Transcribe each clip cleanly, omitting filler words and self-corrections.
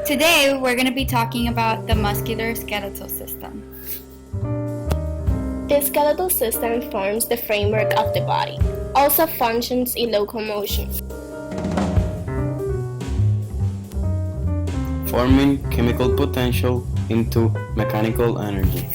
Today, we're going to be talking about the musculoskeletal system. The skeletal system forms the framework of the body, also functions in locomotion, forming chemical potential into mechanical energy.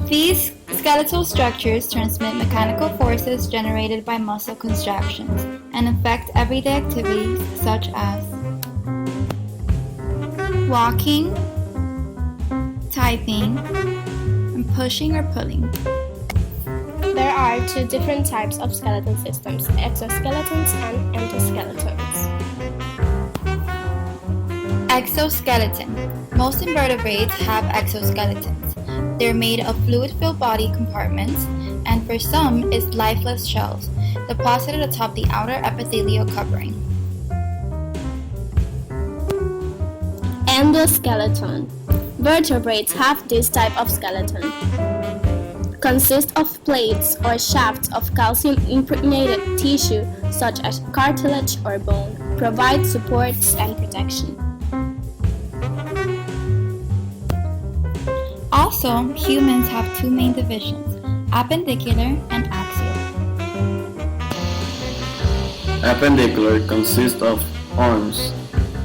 These skeletal structures transmit mechanical forces generated by muscle contractions and affect everyday activities such as walking, typing, and pushing or pulling. There are two different types of skeletal systems, exoskeletons and endoskeletons. Exoskeleton. Most invertebrates have exoskeletons. They're made of fluid-filled body compartments, and for some is lifeless shells deposited atop the outer epithelial covering. Endoskeleton. Vertebrates have this type of skeleton. Consists of plates or shafts of calcium-impregnated tissue such as cartilage or bone, provide supports and protection. Also, humans have two main divisions, appendicular and axial. Appendicular consists of arms,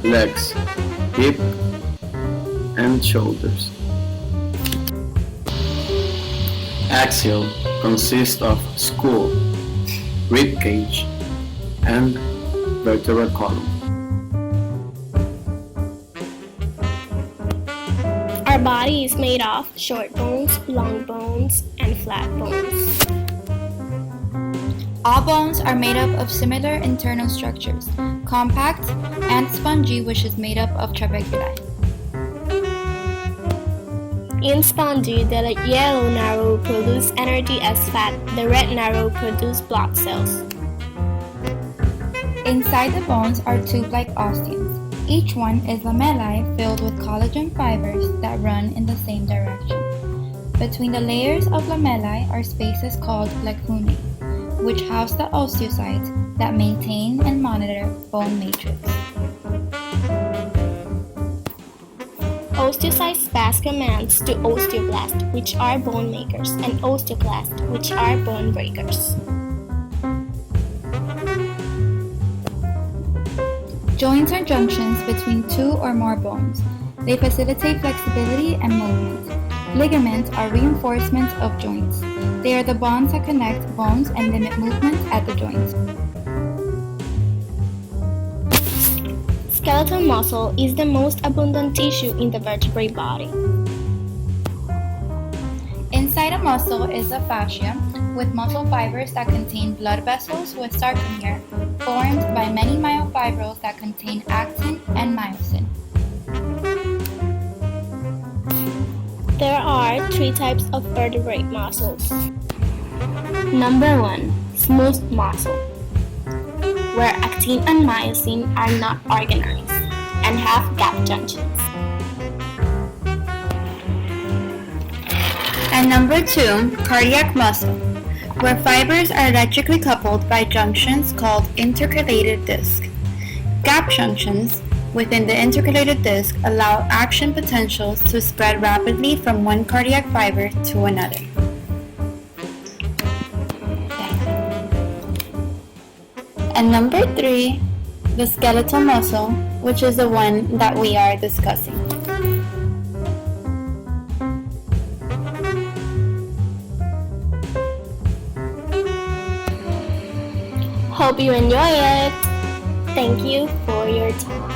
legs, hip, and shoulders. Axial consists of skull, rib cage, and vertebral column. Our body is made of short bones, long bones, and flat bones. All bones are made up of similar internal structures, compact and spongy, which is made up of trabeculae. In spongy, the yellow marrow produces energy as fat, the red marrow produces blood cells. Inside the bones are tube-like osteons. Each one is lamellae filled with collagen fibers that run in the same direction. Between the layers of lamellae are spaces called lacunae, which house the osteocytes that maintain and monitor bone matrix. Osteocytes pass commands to osteoblasts, which are bone makers, and osteoclasts, which are bone breakers. Joints are junctions between two or more bones. They facilitate flexibility and movement. Ligaments are reinforcements of joints. They are the bonds that connect bones and limit movement at the joints. Skeletal muscle is the most abundant tissue in the vertebrate body. Inside a muscle is a fascia with muscle fibers that contain blood vessels with sarcomere, formed by many myofibrils that contain actin and myosin. There are three types of vertebrate muscles. Number 1, smooth muscle, where actin and myosin are not organized and have gap junctions. And number 2, cardiac muscle, where fibers are electrically coupled by junctions called intercalated disc. Gap junctions within the intercalated disc allow action potentials to spread rapidly from one cardiac fiber to another. And number 3, the skeletal muscle, which is the one that we are discussing. Hope you enjoy it. Thank you for your time.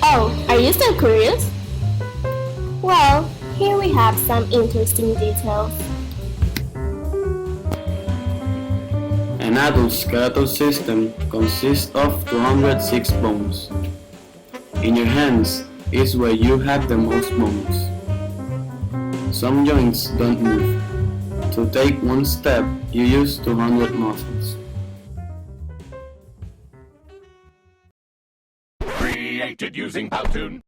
Oh, are you still curious? Well, here we have some interesting details. An adult skeletal system consists of 206 bones. In your hands is where you have the most bones. Some joints don't move. To take one step, you use 200 muscles. Created using Powtoon.